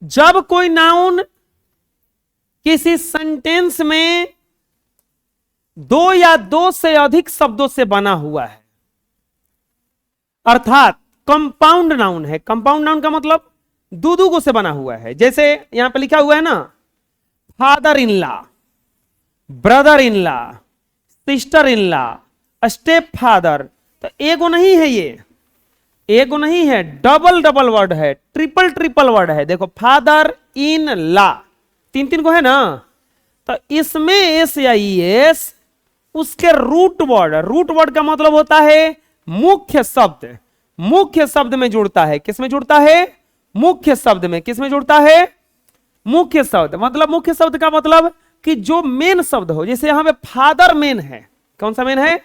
जब कोई नाउन किसी सेंटेंस में दो या दो से अधिक शब्दों से बना हुआ है, अर्थात कंपाउंड नाउन है। कंपाउंड नाउन का मतलब दो दो से बना हुआ है। जैसे यहां पे लिखा हुआ है ना, father in law, brother in law, sister in law, step father, तो एगो नहीं है, ये एगो नहीं है, डबल डबल वर्ड है, ट्रिपल ट्रिपल वर्ड है। देखो फादर इन लॉ, तीन तीन को है ना, तो इसमें एस या ई एस उसके रूट वर्ड का मतलब होता है मुख्य शब्द, मुख्य शब्द में जुड़ता है। किस में जुड़ता है? मुख्य शब्द में। किस में जुड़ता है? मुख्य शब्द। मतलब मुख्य शब्द का मतलब कि जो मेन शब्द हो। जैसे यहां पे फादर मेन है, कौन सा मेन है?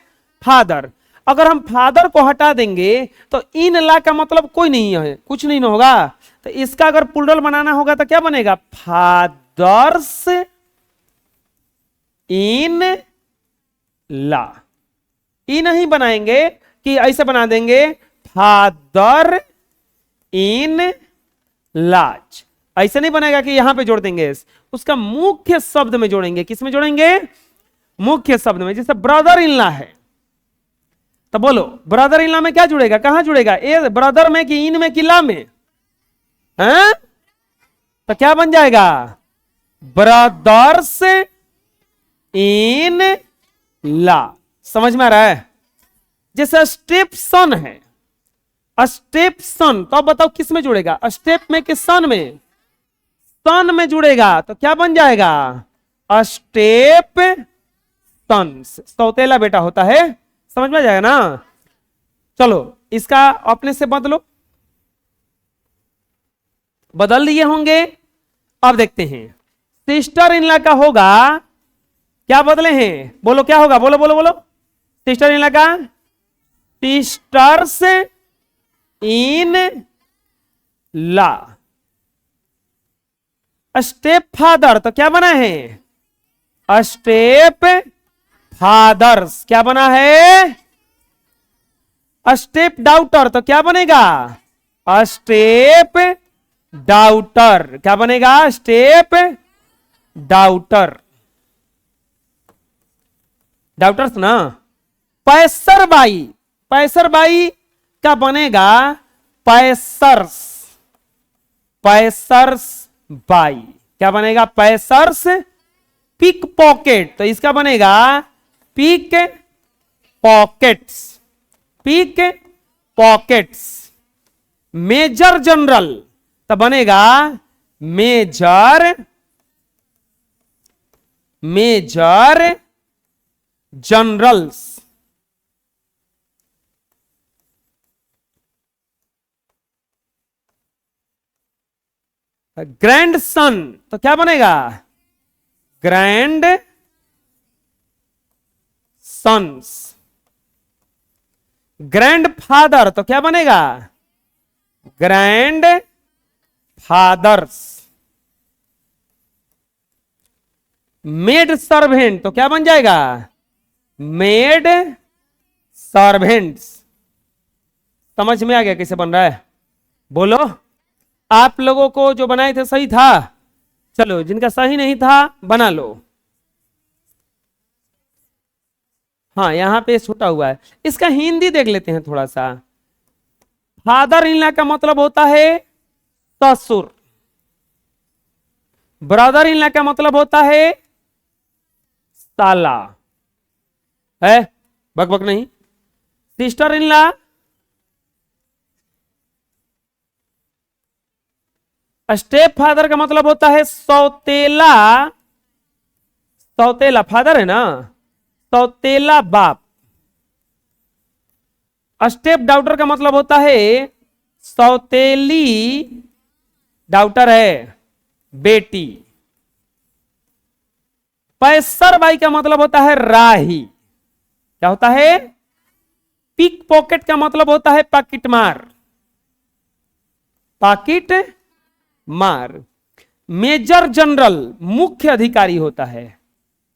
फादर। अगर हम फादर को हटा देंगे तो इन ला का मतलब कोई नहीं है, कुछ नहीं होगा। तो इसका अगर प्लूरल बनाना होगा तो क्या बनेगा? फादर्स इन ला। ई नहीं बनाएंगे कि ऐसे बना देंगे फादर इन लाज, ऐसे नहीं बनेगा कि यहां पे जोड़ देंगे, उसका मुख्य शब्द में जोड़ेंगे। किस में जोड़ेंगे? मुख्य शब्द में। जैसे ब्रदर इन ला है, तो बोलो ब्रदर इन ला में क्या जुड़ेगा? कहां जुड़ेगा? ए ब्रदर में कि इन में कि ला में? हैं? तो क्या बन जाएगा? ब्रदर्स इन ला। समझ में आ रहा है? जैसे स्टेप सन है, स्टेप सन, तो अब बताओ किस में जुड़ेगा? स्टेप में कि सन में? सन में जुड़ेगा, तो क्या बन जाएगा? Stepson. सौतेला बेटा होता है। समझ में आ जाएगा ना? चलो इसका अपने से बदलो, बदल लिए होंगे। अब देखते हैं सिस्टर इन लॉ का होगा, क्या बदले हैं? बोलो क्या होगा? बोलो बोलो बोलो। सिस्टर इन लॉ का sisters in law. Step father तो क्या बना है? Step fathers. क्या बना है? स्टेप डाउटर तो क्या बनेगा? Step daughter. क्या बनेगा? Step daughter. डाउटर्स ना। पैसर बाई, पैसर बाई का बनेगा पैसर्स, पैसर्स बाई। क्या बनेगा? पैसर्स। पिक पॉकेट तो इसका बनेगा pick pockets, pick pockets. Major general तो बनेगा major, major generals. Grandson तो क्या बनेगा? Grand sons. ग्रैंड फादर तो क्या बनेगा? Grand fathers. मेड सर्वेंट तो क्या बन जाएगा? Made servants. समझ में आ गया कैसे बन रहा है? बोलो। आप लोगों को जो बनाए थे सही था? चलो जिनका सही नहीं था बना लो। हाँ यहां पे छूटा हुआ है, इसका हिंदी देख लेते हैं थोड़ा सा। फादर इन लॉ का मतलब होता है ससुर। ब्रदर इन लॉ का मतलब होता है साला। है? बक बक नहीं। Sister in law, step father का मतलब होता है सौतेला, सौतेला फादर है ना, सौतेला बाप। स्टेप डाउटर का मतलब होता है सौतेली डाउटर है बेटी। पैसर बाई का मतलब होता है राही। क्या होता है? पिक पॉकेट का मतलब होता है पाकिट मार, पाकिट मार। मेजर जनरल मुख्य अधिकारी होता है,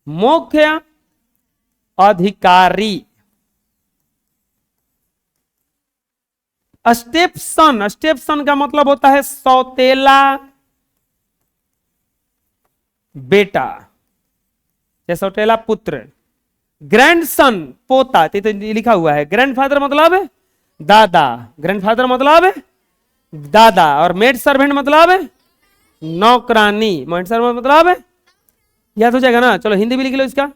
मुख्य अधिकारी। स्टेप सन, स्टेप सन का मतलब होता है सौतेला बेटा, चेसोटेला पुत्र, ग्रैंडसन पोता, तो लिखा हुआ है। ग्रैंडफादर मतलब दादा, ग्रैंडफादर मतलब दादा, और मेड सर्वेंट मतलब नौकरानी, मेड सर्वेंट मतलब याद हो जाएगा ना। चलो हिंदी भी लिख लो इसका।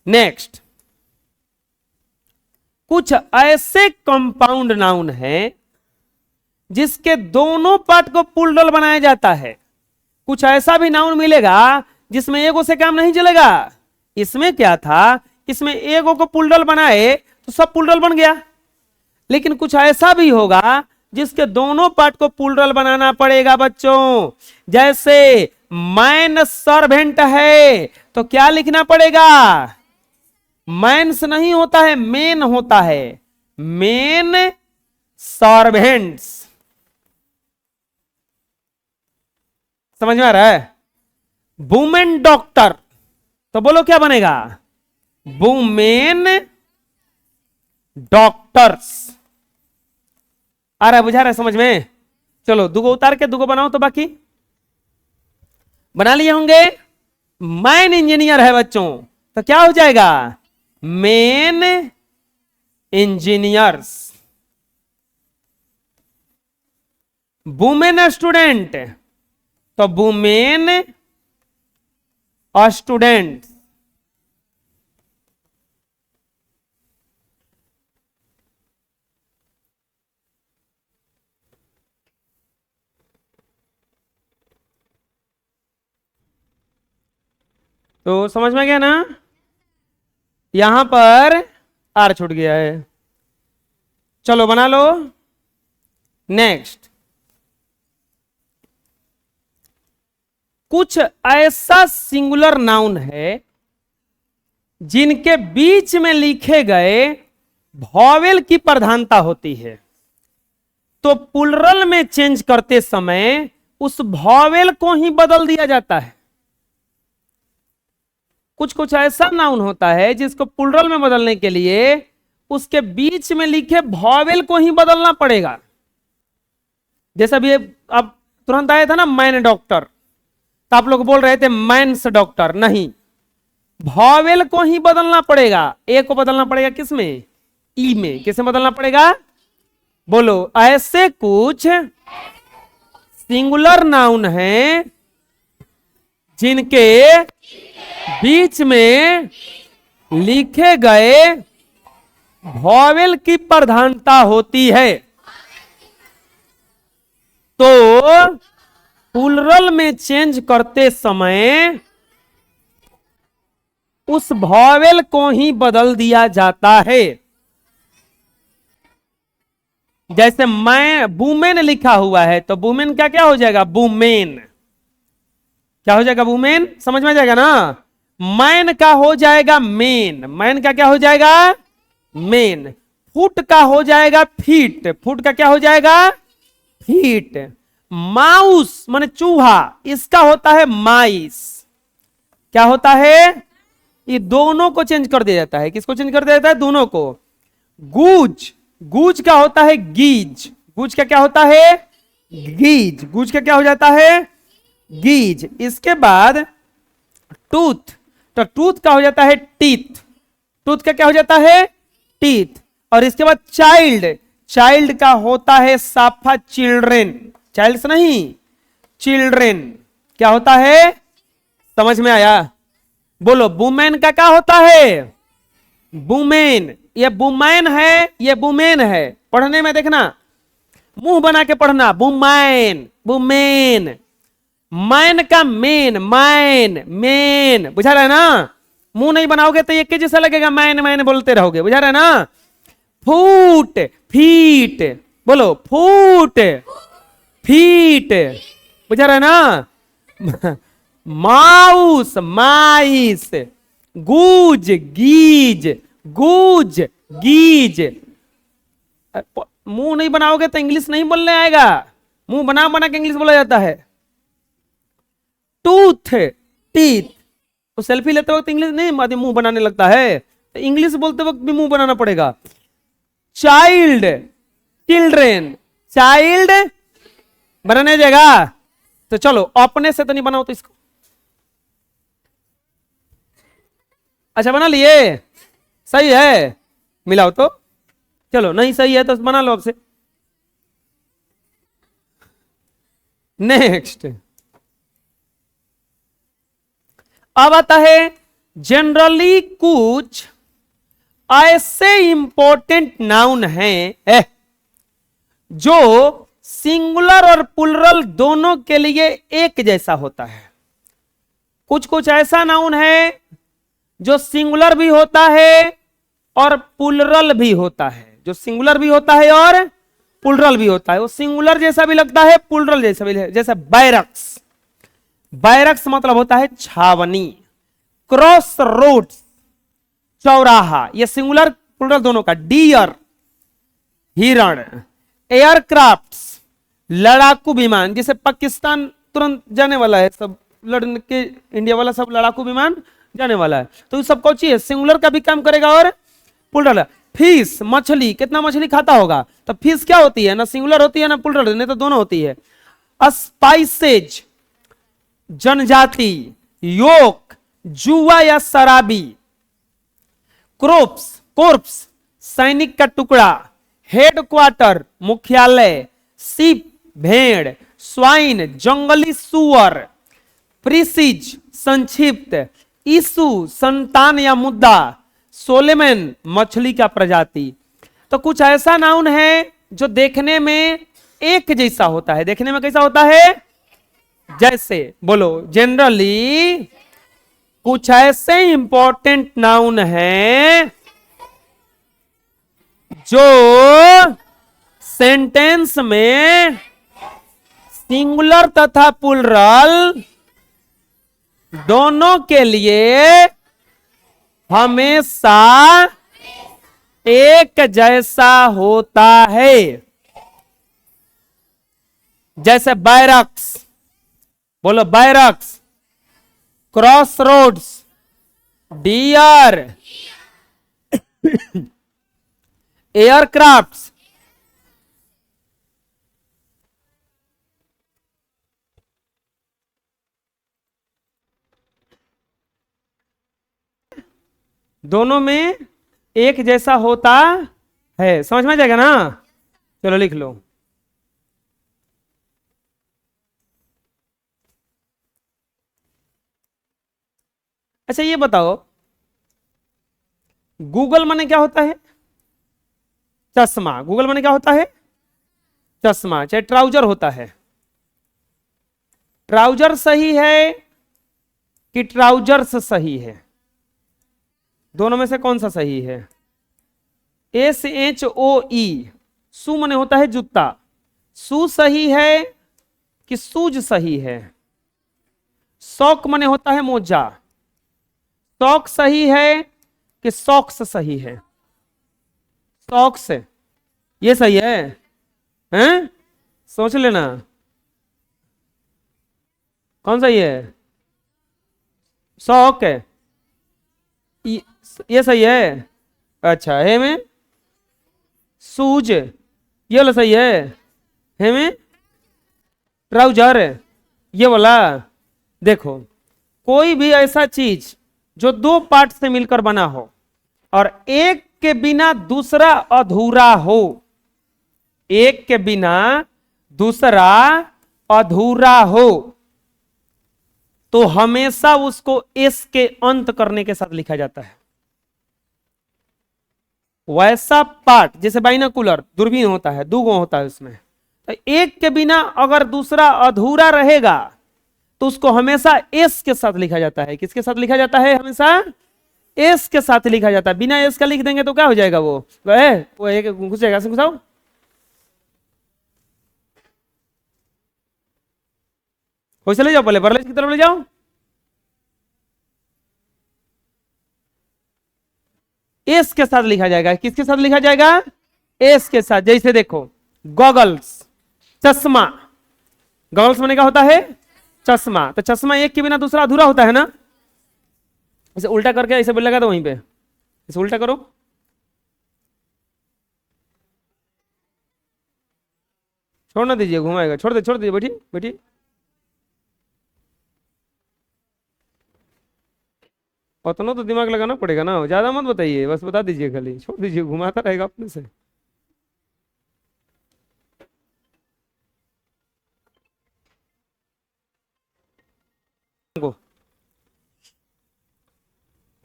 नेक्स्ट, कुछ ऐसे कंपाउंड नाउन हैं जिसके दोनों पार्ट को पुलडल बनाया जाता है। कुछ ऐसा भी नाउन मिलेगा जिसमें एगो से काम नहीं चलेगा। इसमें क्या था, इसमें एगो को पुलडल बनाए तो सब पुलडल बन गया। लेकिन कुछ ऐसा भी होगा जिसके दोनों पार्ट को पुलडल बनाना पड़ेगा बच्चों। जैसे मैन सर्वेंट है तो क्या लिखना पड़ेगा, मैंस नहीं होता है, मेन होता है, मेन सर्वेंट्स। समझ में आ रहा है। वुमेन डॉक्टर तो बोलो क्या बनेगा, वुमेन डॉक्टर्स। आ रहा है, बुझा रहा है समझ में। चलो दुगो उतार के दुगो बनाओ तो बाकी बना लिए होंगे। मैन इंजीनियर है बच्चों तो क्या हो जाएगा, मेन इंजीनियर्स। वुमेन स्टूडेंट तो वुमेन स्टूडेंट। तो समझ में गया ना। यहां पर आर छूट गया है। चलो बना लो। नेक्स्ट, कुछ ऐसा सिंगुलर नाउन है जिनके बीच में लिखे गए वॉवेल की प्रधानता होती है, तो प्लुरल में चेंज करते समय उस वॉवेल को ही बदल दिया जाता है। कुछ कुछ ऐसा नाउन होता है जिसको प्लुरल में बदलने के लिए उसके बीच में लिखे वॉवेल को ही बदलना पड़ेगा। जैसा भी अब तुरंत आया था ना मैन डॉक्टर, तो आप लोग बोल रहे थे मैंस डॉक्टर, नहीं, वॉवेल को ही बदलना पड़ेगा। ए को बदलना पड़ेगा किसमें, ई में। किसमें बदलना पड़ेगा, बोलो। ऐसे कुछ सिंगुलर नाउन हैं जिनके बीच में लिखे गए वॉवेल की प्रधानता होती है, तो प्लुरल में चेंज करते समय उस वॉवेल को ही बदल दिया जाता है। जैसे मैं वुमेन लिखा हुआ है तो वुमेन का क्या हो जाएगा, वुमेन। क्या हो जाएगा, वुमेन। समझ में आ जाएगा ना। मैन का हो जाएगा मेन, मैन का क्या हो जाएगा, मेन। फुट का हो जाएगा फीट, फुट का क्या हो जाएगा, फीट। माउस माने चूहा, इसका होता है माइस। क्या होता है, ये दोनों को चेंज कर दिया जाता है। किसको चेंज कर दिया जाता है, दोनों को। गूज, गूज का होता है गीज, गूज का क्या होता है, गीज। गूज का क्या हो जाता है, गीज। इसके बाद टूथ, तो टूथ का हो जाता है टीथ, टूथ का क्या हो जाता है, टीथ। और इसके बाद चाइल्ड, चाइल्ड का होता है साफा चिल्ड्रेन, चाइल्ड्स नहीं चिल्ड्रेन। क्या होता है, समझ में आया। बोलो वुमेन का क्या होता है, वुमेन। ये वुमेन है, ये वुमेन है। पढ़ने में देखना, मुंह बना के पढ़ना, वुमेन वुमेन। मैन का मेन, मैन मेन। बुझा रहा है ना। मुंह नहीं बनाओगे तो एक जैसा लगेगा, मैन मैन बोलते रहोगे। बुझा रहा है ना। फूट, फीट, बोलो फूट फीट। बुझा रहा है ना। माउस, माइस। गूज, गीज, गूज गीज। मुंह नहीं बनाओगे तो इंग्लिश नहीं बोलने आएगा। मुंह बना बना के इंग्लिश बोला जाता है। Tooth, teeth. तो सेल्फी लेते वक्त इंग्लिश नहीं, मुंह बनाने लगता है, तो इंग्लिश बोलते वक्त भी मुंह बनाना पड़ेगा। चाइल्ड, चिल्ड्रेन, चाइल्ड बनाने जाएगा, तो चलो अपने से तो नहीं बनाओ तो इसको, अच्छा बना लिए, सही है, मिलाओ तो, चलो नहीं सही है तो बना लो अब से। नेक्स्ट अब आता है जनरली कुछ ऐसे इंपॉर्टेंट नाउन हैं जो सिंगुलर और प्लुरल दोनों के लिए एक जैसा होता है। कुछ कुछ ऐसा नाउन है जो सिंगुलर भी होता है और प्लुरल भी होता है, जो सिंगुलर भी होता है और प्लुरल भी होता है। वो सिंगुलर जैसा भी लगता है, प्लुरल जैसा भी, जैसे बैरक्स, बैरक्स मतलब होता है छावनी। क्रॉस रोड्स चौराहा, ये सिंगुलर प्लुरल दोनों का। डियर हिरण, एयरक्राफ्ट्स लड़ाकू विमान, जैसे पाकिस्तान तुरंत जाने वाला है, सब लड़ने के इंडिया वाला सब लड़ाकू विमान जाने वाला है, तो सब कौन सी है, सिंगुलर का भी काम करेगा और प्लुरल। फिश मछली, कितना मछली खाता होगा, तो फिश क्या होती है, ना सिंगुलर होती है ना प्लुरल, नहीं तो दोनों होती है। स्पाइसेज जनजाति, योक जुआ या शराबी, क्रोप्स कोर्प्स सैनिक का टुकड़ा, हेडक्वार्टर मुख्यालय, सिप भेड़, स्वाइन जंगली सुअर, प्रीसिज संक्षिप्त, इशू संतान या मुद्दा, सोलेमन मछली का प्रजाति। तो कुछ ऐसा नाउन है जो देखने में एक जैसा होता है, देखने में कैसा होता है, जैसे बोलो जनरली कुछ ऐसे इंपॉर्टेंट नाउन हैं जो सेंटेंस में सिंगुलर तथा प्लुरल दोनों के लिए हमेशा एक जैसा होता है। जैसे बैरक्स, बोलो barracks, cross roads, deer, aircrafts, दोनों में एक जैसा होता है। समझ में आ जाएगा ना, चलो लिख लो। अच्छा ये बताओ, गूगल माने क्या होता है, चश्मा। गूगल माने क्या होता है, चश्मा। चाहे ट्राउजर होता है, ट्राउजर सही है कि ट्राउजर्स सही है, दोनों में से कौन सा सही है। SHOE शू माने होता है जूता, शू सही है कि शूज सही है। सॉक माने होता है मोजा, सॉक सही है कि सॉक्स सही है, सॉक्स ये सही है, हैं? सोच लेना कौन सही है, सॉक है ये सही है। अच्छा है में शूज ये वाला सही है में ट्राउजर ये वाला। देखो कोई भी ऐसा चीज जो दो पार्ट से मिलकर बना हो और एक के बिना दूसरा अधूरा हो, एक के बिना दूसरा अधूरा हो, तो हमेशा उसको एस के अंत करने के साथ लिखा जाता है। वैसा पार्ट जैसे बाइनोकुलर दूरबीन होता है, दो गो होता है उसमें, तो एक के बिना अगर दूसरा अधूरा रहेगा तो उसको हमेशा एस के साथ लिखा जाता है। किसके साथ लिखा जाता है, हमेशा एस के साथ लिखा जाता है। बिना एस का लिख देंगे तो क्या हो जाएगा, वो एक घुस जाएगा। घुसाओ हो, चले जाओ पहले बरलेज की तरफ ले जाओ। एस के साथ लिखा जाएगा। किसके साथ लिखा जाएगा, एस के साथ। जैसे देखो गॉगल्स चश्मा, गॉगल्स माने क्या होता है, चश्मा। तो चश्मा एक के बिना दूसरा अधूरा होता है ना। इसे उल्टा करके ऐसे बोलेगा तो वहीं पे इसे उल्टा करो, छोड़ ना दीजिए, घुमाएगा, छोड़ दीजिए, बैठी बैठी। उतना तो दिमाग लगाना पड़ेगा ना, ज्यादा मत बताइए, बस बता दीजिए, खाली छोड़ दीजिए, घुमाता रहेगा अपने से।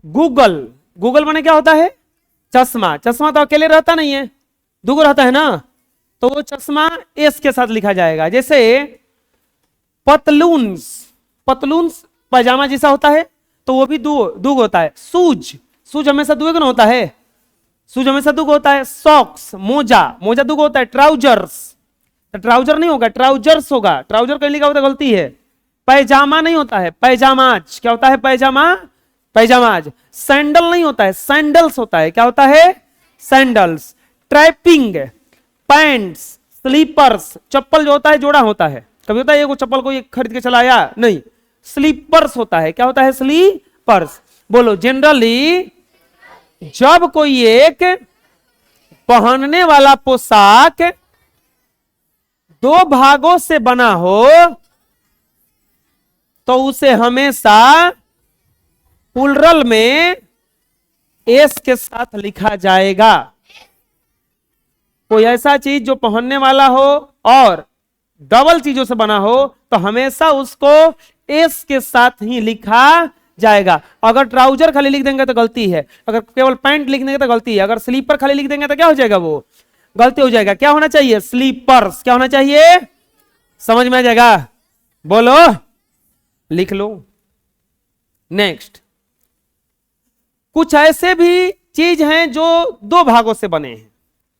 गूगल, गूगल माने क्या होता है? चश्मा। चश्मा तो अकेले रहता नहीं है, दूगो रहता है ना, तो वो चश्मा एस के साथ लिखा जाएगा। जैसे पतलून्स, पतलून्स पैजामा जैसा होता है, तो वो भी दूग होता है। सूज, सूज हमेशा दुगो ना होता है, सूज हमेशा दुगो होता है। सॉक्स, मोजा, मोजा दुगो होता है। ट्राउजर्स, तो ट्राउजर नहीं होगा, ट्राउजर्स होगा, ट्राउजर कहीं लिखा होता है, गलती है। पैजामा नहीं होता है, पैजामाज। क्या होता है? पैजामा, पैजामाज। सैंडल नहीं होता है, सैंडल्स होता है। क्या होता है? सैंडल्स। Trapping, pants, slippers. चप्पल जो होता है जोड़ा होता है, कभी होता है ये को चप्पल को ये खरीद के चलाया नहीं, स्लीपर्स होता है। क्या होता है? स्लीपर्स। बोलो, जनरली जब कोई एक पहनने वाला पोशाक दो भागों से बना हो तो उसे हमेशा प्लुरल में एस के साथ लिखा जाएगा। कोई ऐसा चीज जो पहनने वाला हो और डबल चीजों से बना हो तो हमेशा उसको एस के साथ ही लिखा जाएगा। अगर ट्राउजर खाली लिख देंगे तो गलती है, अगर केवल पैंट लिख देंगे तो गलती है, अगर स्लीपर खाली लिख देंगे तो क्या हो जाएगा? वो गलती हो जाएगा। क्या होना चाहिए? स्लीपर्स। क्या होना चाहिए? समझ में आ जाएगा? बोलो, लिख लो। नेक्स्ट, कुछ ऐसे भी चीज हैं जो दो भागों से बने हैं,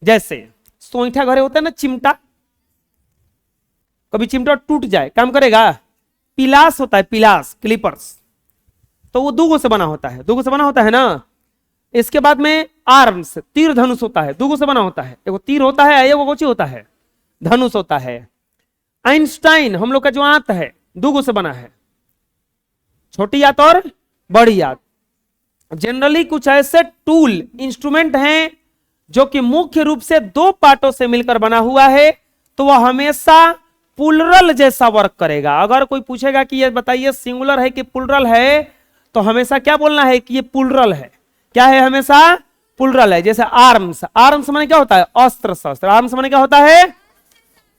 जैसे सोईठा घरे होता है ना, चिमटा, कभी चिमटा टूट जाए काम करेगा? पिलास होता है, पिलास, क्लिपर्स, तो वो दूगो से बना होता है, दूगो से बना होता है ना। इसके बाद में आर्म्स, तीर धनुष होता है, दूगो से बना होता है, एगो तीर होता है, एगो कोची होता है? धनुष होता है। आइंस्टाइन, हम लोग का जो आंत है, दूगो से बना है, छोटी आंत और बड़ी आंत। जनरली कुछ ऐसे टूल, इंस्ट्रूमेंट हैं जो कि मुख्य रूप से दो पार्टों से मिलकर बना हुआ है, तो वह हमेशा प्लुरल जैसा वर्क करेगा। अगर कोई पूछेगा कि ये बताइए सिंगुलर है कि प्लुरल है, तो हमेशा क्या बोलना है कि ये प्लुरल है। क्या है? हमेशा प्लुरल है। जैसे आर्म्स, आर्म्स माने क्या होता है? अस्त्र शस्त्र। आर्म्स माने क्या होता है?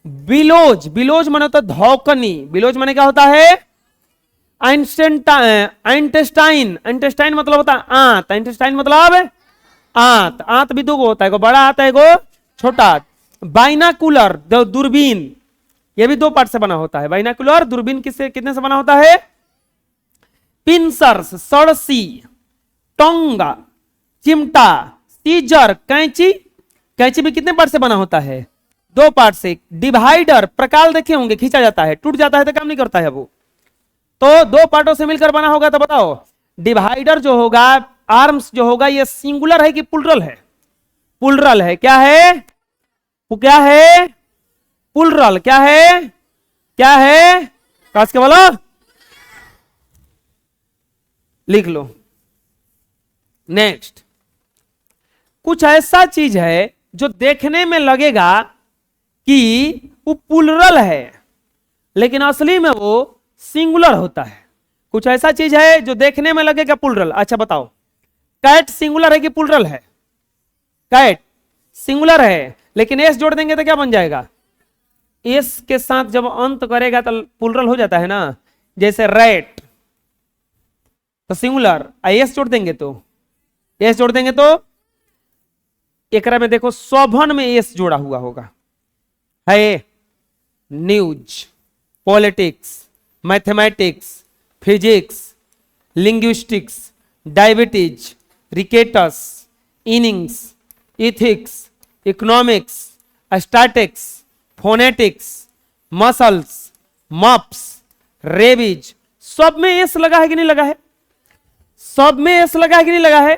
बिलोज, बिलोज माने होता है धौकनी, बिलोज माने क्या होता है? आइंटेस्टाइन, आइंटेस्टाइन मतलब होता है आंत, आइंटेस्टाइन मतलब आंत। आंत भी दो होता है, एगो बड़ा आंत है, एगो छोटा आंत। बाइनाकुलर, दूरबीन, ये भी दो पार्ट से बना होता है। बाइनाकुलर, दूरबीन किससे कितने से बना होता है? पिंसर्स, सड़सी, टोंगा, चिमटा, सीजर, कैंची, कैंची भी कितने पार्ट से बना होता है? दो पार्ट से। डिवाइडर, प्रकाल देखे होंगे, खींचा जाता है, टूट जाता है तो काम नहीं करता है वो, तो दो पार्टों से मिलकर बना होगा। तो बताओ, डिवाइडर जो होगा, आर्म्स जो होगा, ये सिंगुलर है कि प्लुरल है? प्लुरल है। क्या है? वो क्या है? प्लुरल। क्या है? क्या है? कस के बोलो, लिख लो। नेक्स्ट, कुछ ऐसा चीज है जो देखने में लगेगा कि वो प्लुरल है, लेकिन असली में वो सिंगुलर होता है। कुछ ऐसा चीज है जो देखने में लगेगा प्लुरल। अच्छा बताओ, कैट सिंगुलर है कि प्लुरल है? कैट सिंगुलर है, लेकिन एस जोड़ देंगे तो क्या बन जाएगा? एस के साथ जब अंत करेगा तो प्लुरल हो जाता है ना। जैसे रैट, तो सिंगुलर, एस जोड़ देंगे तो, एस जोड़ देंगे तो एकरा में देखो शोभन में एस जोड़ा हुआ होगा, है news, politics, mathematics, physics, linguistics, diabetes, rickets, innings, ethics, economics, statics, phonetics, muscles, mumps, rabies, सब में एस लगा है कि नहीं लगा है? सब में एस लगा है कि नहीं लगा है?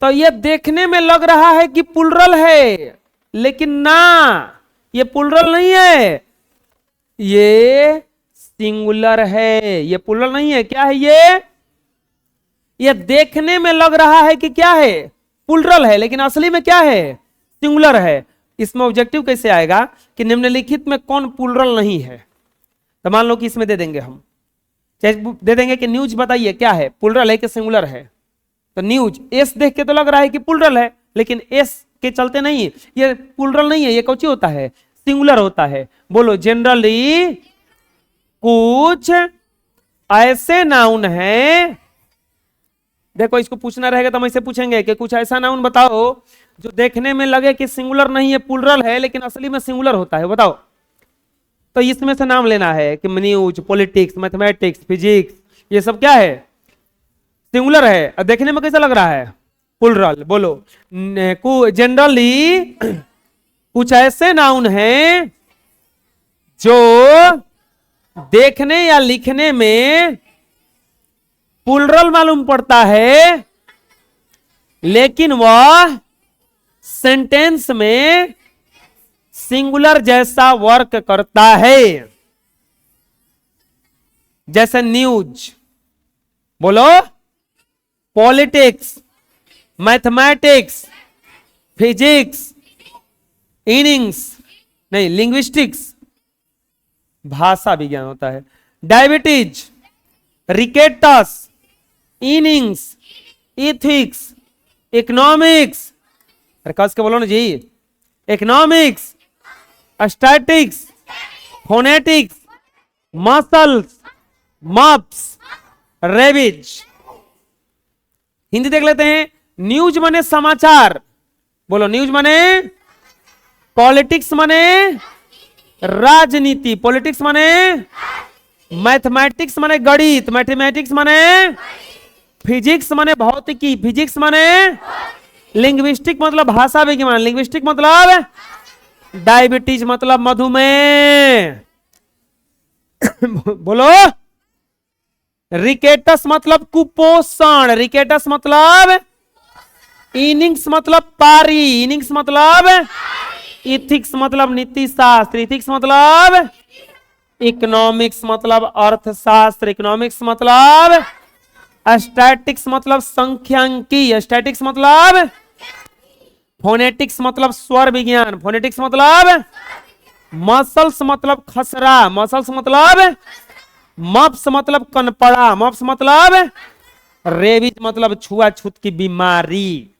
तो ये देखने में लग रहा है कि प्लुरल है, लेकिन ना, ये प्लुरल नहीं है, ये सिंगुलर है, ये प्लुरल नहीं है। क्या है ये देखने में लग रहा है कि क्या है? प्लुरल है, लेकिन असली में क्या है? सिंगुलर है। इसमें ऑब्जेक्टिव कैसे आएगा कि निम्नलिखित में कौन प्लुरल नहीं है? तो मान लो कि इसमें दे देंगे हम चाहे दे देंगे कि न्यूज बताइए क्या है, प्लुरल है कि सिंगुलर है, तो न्यूज एस देख के तो लग रहा है कि प्लुरल है, लेकिन एस के चलते नहीं, ये प्लुरल नहीं है, ये कौन होता है, सिंगुलर होता है। बोलो जनरली कुछ ऐसे नाउन है, देखो इसको पूछना रहेगा तो हम ऐसे पूछेंगे कि कुछ ऐसा नाउन बताओ जो देखने में लगे कि सिंगुलर नहीं है, प्लुरल है, लेकिन असली में सिंगुलर होता है, बताओ। तो इसमें से नाम लेना है कि न्यूज, पॉलिटिक्स, मैथमेटिक्स, फिजिक्स, ये सब क्या है, सिंगुलर है, और देखने में कैसा लग रहा है, प्लुरल। बोलो जनरली कुछ ऐसे नाउन हैं जो देखने या लिखने में प्लुरल मालूम पड़ता है, लेकिन वह सेंटेंस में सिंगुलर जैसा वर्क करता है। जैसे न्यूज, बोलो पॉलिटिक्स, मैथमेटिक्स, फिजिक्स, इनिंग्स नहीं लिंग्विस्टिक्स, भाषा विज्ञान होता है, diabetes, rickets, innings, ethics, economics, अरे कस के बोलो ना जी, economics, statics, phonetics, muscles, mumps, rabies. Hindi देख लेते हैं। न्यूज माने समाचार, बोलो न्यूज माने, पॉलिटिक्स माने राजनीति, पॉलिटिक्स माने, मैथमेटिक्स माने गणित, मैथमेटिक्स माने, फिजिक्स माने भौतिकी, फिजिक्स माने, लिंग्विस्टिक मतलब भाषा विज्ञान, लिंग्विस्टिक मतलब, डायबिटीज मतलब मधुमेह, बोलो रिकेटस मतलब कुपोषण, रिकेटस मतलब, इनिंग्स मतलब पारी, इनिंग्स मतलब, इथिक्स मतलब नीति शास्त्र, इथिक्स मतलब, इकोनॉमिक्स मतलब अर्थशास्त्र, इकोनॉमिक्स मतलब, स्टैटिक्स मतलब संख्यांकी, स्टैटिक्स मतलब, फोनेटिक्स मतलब स्वर विज्ञान, फोनेटिक्स मतलब, मसल्स मतलब खसरा, मसल्स मतलब, मप्स मतलब कनपड़ा, मप्स मतलब, रेबीज मतलब छुआछूत की बीमारी।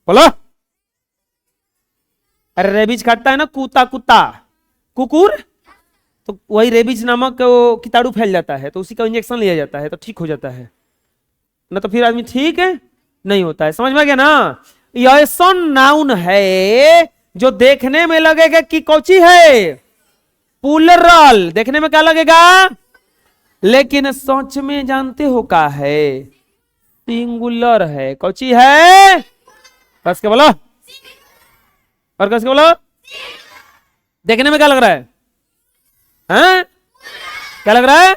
बोलो, अरे रेबीज काटता है ना कुत्ता, कुत्ता कुकुर, तो वही रेबीज नामक कीटाणु फैल जाता है, तो उसी का इंजेक्शन लिया जाता है तो ठीक हो जाता है, ना तो फिर आदमी ठीक है नहीं होता है। समझ में गया ना? यह ऐसा नाउन है जो देखने में लगेगा कि कौची है, प्लुरल, देखने में क्या लगेगा, लेकिन सोच में जानते हो क्या है, सिंगुलर है। कौची है, कस के बोलो, और कस के बोलो, देखने में क्या लग रहा है, हैं? क्या लग रहा है,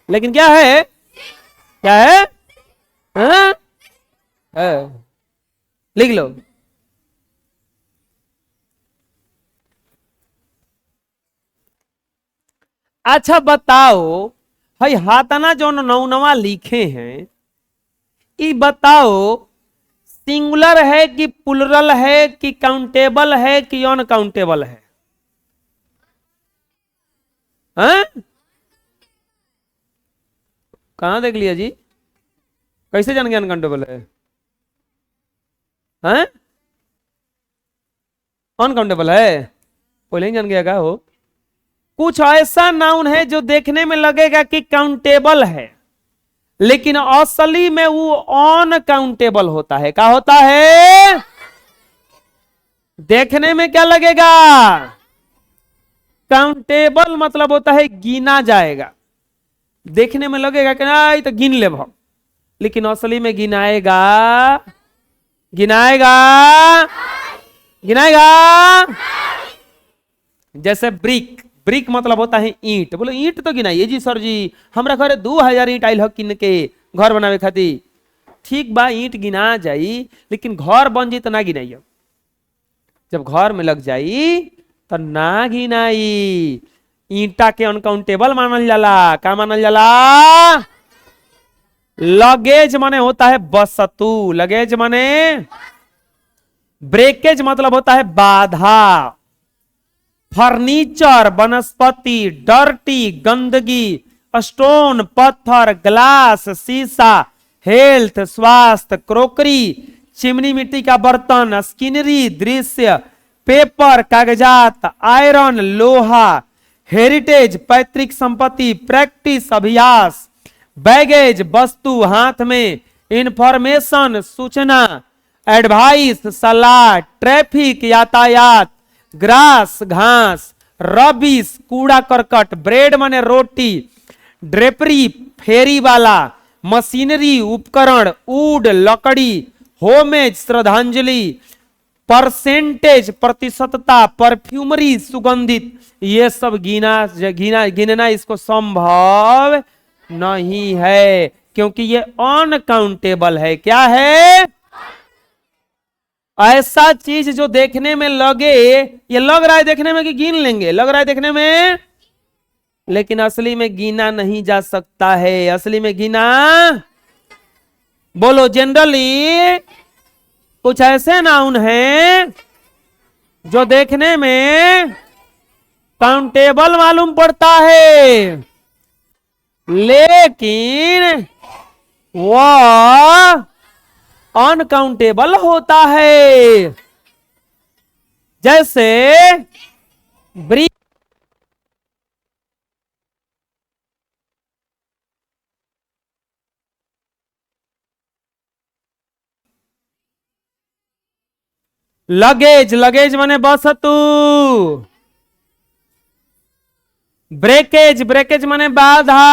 लेकिन क्या है, क्या है, हैं? लिख लो। अच्छा बताओ, भाई हाथाना जो नौनवा लिखे हैं, ये बताओ सिंगुलर है कि प्लुरल है कि काउंटेबल है कि अनकाउंटेबल है? हैं? कहां देख लिया जी, कैसे जान गया अनकाउंटेबल है, हैं? अनकाउंटेबल है, पहले ही जान गया क्या हो? कुछ ऐसा नाउन है जो देखने में लगेगा कि काउंटेबल है, लेकिन असली में वो अनकाउंटेबल होता है। क्या होता है, देखने में क्या लगेगा, काउंटेबल मतलब होता है गिना जाएगा, देखने में लगेगा कि ना तो गिन ले भाव, लेकिन असली में गिनाएगा, गिनाएगा, गिनाएगा। जैसे ब्रिक, ब्रिक मतलब होता है ईंट, बोलो ईंट तो गिनाइए जी सर जी, हमरा घरे 2000 ईंट आइल किन के घर बनावे खातिर, ठीक बा ईंट गिना जाई, लेकिन घर बन जाई तो ना गिनाइए, जब घर में लग जाई तो ना गिनाई। ईंटा के अनकाउंटेबल मानल जाला, क्या मानल जाला, लगेज माने होता है वस्तु, लगेज माने, ब्रेकेज मतलब होता है बाधा, फर्नीचर, वनस्पति, डर्टी, गंदगी, स्टोन पत्थर, ग्लास शीशा, हेल्थ स्वास्थ्य, क्रोकरी चिमनी मिट्टी का बर्तन, स्किनरी दृश्य, पेपर कागजात, आयरन लोहा, हेरिटेज पैतृक संपत्ति, प्रैक्टिस अभ्यास, बैगेज वस्तु हाथ में, इंफॉर्मेशन सूचना, एडवाइस सलाह, ट्रैफिक यातायात, ग्रास घास, रबिश कूड़ा करकट, ब्रेड माने रोटी, ड्रेपरी फेरी वाला, मशीनरी उपकरण, वुड लकड़ी, होमेज श्रद्धांजलि, परसेंटेज प्रतिशतता, परफ्यूमरी सुगंधित, ये सब गिनना इसको संभव नहीं है क्योंकि ये अनकाउंटेबल है। क्या है? ऐसा चीज जो देखने में लगे, ये लग रहा है देखने में कि गिन लेंगे, लग रहा है देखने में, लेकिन असली में गिना नहीं जा सकता है। असली में गिना, बोलो, जनरली कुछ ऐसे नाउन हैं जो देखने में काउंटेबल मालूम पड़ता है लेकिन वह अनकाउंटेबल होता है। जैसे ब्रीफ, लगेज, लगेज माने वस्तु, ब्रेकेज, ब्रेकेज माने बाधा,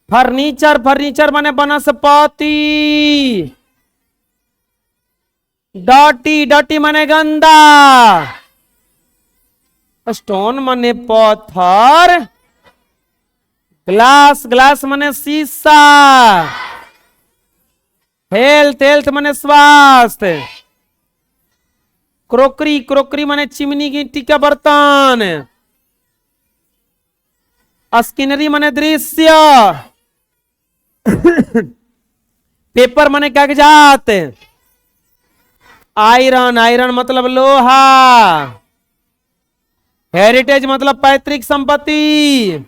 फर्नीचर, फर्नीचर माने वनस्पति, डॉटी, डॉटी माने गंदा, स्टोन माने पत्थर, ग्लास, ग्लास माने शीशा, हेल्थ, हेल्थ माने स्वास्थ्य, क्रोकरी, क्रोकरी माने चिमनी गिट्टी का बर्तन, स्किनरी माने दृश्य, पेपर माने कागजात, आयरन, आयरन मतलब लोहा, हेरिटेज मतलब पैतृक संपत्ति,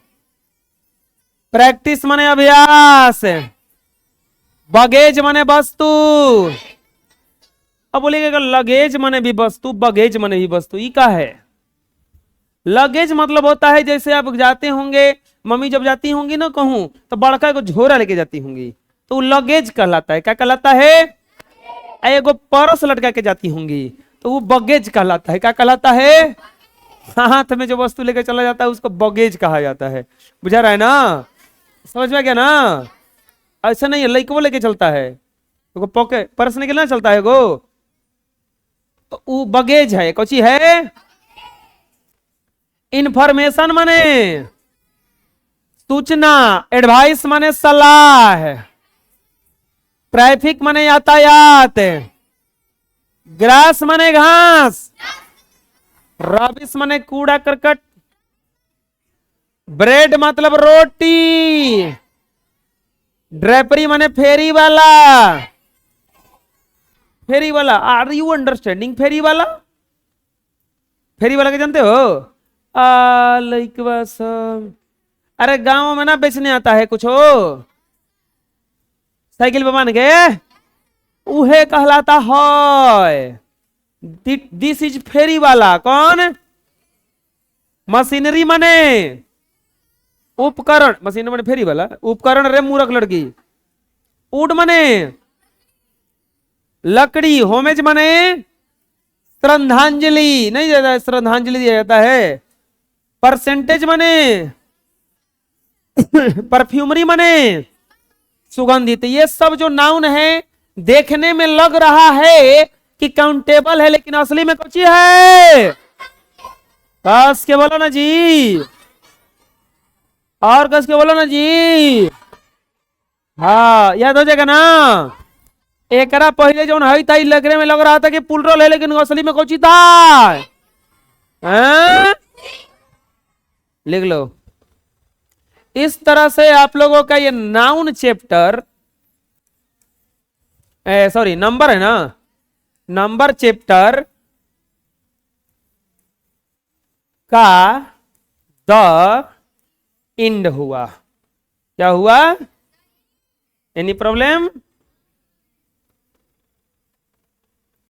प्रैक्टिस माने अभ्यास, बगेज माने वस्तु। अब बोलेगा लगेज माने भी वस्तु, बगेज माने भी वस्तु, ये क्या है? लगेज मतलब होता है जैसे आप जाते होंगे, मम्मी जब जाती होंगी ना कहूं तो बड़का को झोरा लेके जाती होंगी तो वो लगेज कहलाता है। क्या कहलाता है? एगो परस लटका के जाती होंगी तो वो बगेज कहलाता है। क्या कहलाता है? हाथ में जो वस्तु लेके चला जाता है उसको बगेज कहा जाता है। बुझा रहा है ना? समझ में गया ना? ऐसा नहीं है लइकवो लेके चलता है तो पॉकेट पर्स निकलना चलता है गो तो वो बगेज है। कौची है? इंफॉर्मेशन माने सूचना, एडवाइस माने सलाह, ट्रैफिक माने यातायात, ग्रास माने घास, रबिश माने कूड़ा करकट, ब्रेड मतलब रोटी, ड्रेपरी माने फेरी वाला। फेरी वाला, आर यू अंडरस्टैंडिंग? फेरी वाला, फेरी वाला के जानते हो? लाइक बस अरे गांव में ना बेचने आता है कुछ हो साइकिल पे मान के उहे कहलाता है। दिस इज फेरी वाला। कौन? मशीनरी माने उपकरण, मशीनरी माने फेरी वाला उपकरण। रे मूर्ख लड़की। वुड माने लकड़ी। होमेज माने श्रद्धांजलि, नहीं जाता है, श्रद्धांजलि दिया जाता है। परसेंटेज माने परफ्यूमरी माने सुगंधित। ये सब जो नाउन है देखने में लग रहा है कि काउंटेबल है लेकिन असली में कुछ है। कस के बोलो ना जी, और कस के बोलो ना जी। हाँ याद हो जाएगा ना? एकरा पहले जो है ताई लगने में लग रहा था कि पुलरोल है लेकिन असली में कुछ था। लिख लो। इस तरह से आप लोगों का ये नाउन चैप्टर, सॉरी नंबर है ना, नंबर चैप्टर का द इंड हुआ। क्या हुआ? Any problem?